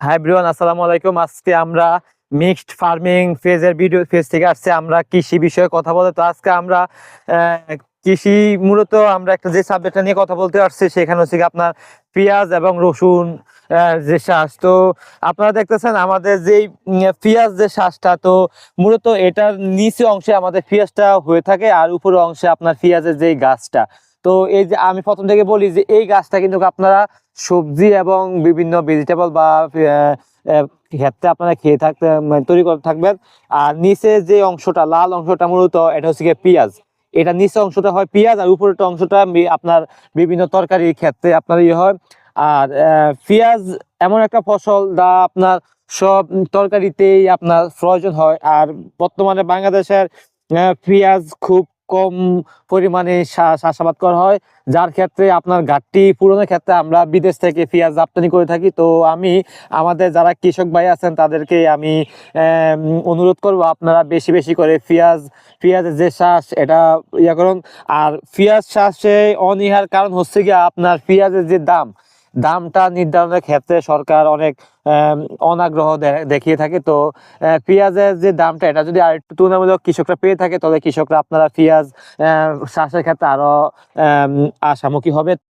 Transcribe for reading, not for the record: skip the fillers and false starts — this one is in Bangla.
হাই এভরিওয়ান, আসসালামু আলাইকুম। আজকে আমরা মিক্সড ফার্মিং ফেজ থেকে আসছে। আমরা কৃষি বিষয়ে কথা বলে, তো আজকে আমরা কৃষি মূলত আমরা একটা যে সাবজেক্টটা নিয়ে কথা বলতে আসছি সেখানে হচ্ছে আপনার পেঁয়াজ এবং রসুন যে চাষ। তো আপনারা দেখতেছেন আমাদের যেই পেঁয়াজ যে চাষটা, তো মূলত এটার নিচে অংশে আমাদের পেঁয়াজটা হয়ে থাকে আর উপরের অংশে আপনার পেঁয়াজের যেই গাছটা। তো এই যে আমি প্রথম থেকে বলি যে এই গাছটা কিন্তু আপনারা সবজি এবং বিভিন্ন ভেজিটেবল বা ক্ষেত্রে আপনারা খেয়ে থাকতে তৈরি করে থাকবেন। আর নিচে যে অংশটা লাল অংশটা মূলত এটা হচ্ছে গিয়ে পেঁয়াজ। এটা নিচে অংশটা হয় পেঁয়াজ আর উপরের অংশটা আপনার বিভিন্ন তরকারির ক্ষেত্রে আপনার ইয়ে হয়। আর পেঁয়াজ এমন একটা ফসল যা আপনার সব তরকারিতেই আপনার প্রয়োজন হয়। আর বর্তমানে বাংলাদেশের পেঁয়াজ খুব কম পরিমাণে চাষাবাদ করা হয়, যার ক্ষেত্রে আপনার ঘাটতি পূরণের ক্ষেত্রে আমরা বিদেশ থেকে পেঁয়াজ রপ্তানি করে থাকি। তো আমি আমাদের যারা কৃষক ভাই আছেন তাদেরকে আমি অনুরোধ করব আপনারা বেশি বেশি করে পেঁয়াজের যে চাষ এটা ইয়া করুন। আর পেঁয়াজ চাষে অনীহার কারণ হচ্ছে গিয়ে আপনার পেঁয়াজের যে দামটা নির্ধারণের ক্ষেত্রে সরকার অনেক অনাগ্রহ দেখিয়ে থাকে। তো পেঁয়াজের যে দামটা এটা যদি আর একটু তুলনামূলক কৃষকরা পেয়ে থাকে তাহলে কৃষকরা আপনারা পেঁয়াজ চাষের ক্ষেত্রে আরো আশামুখী হবে।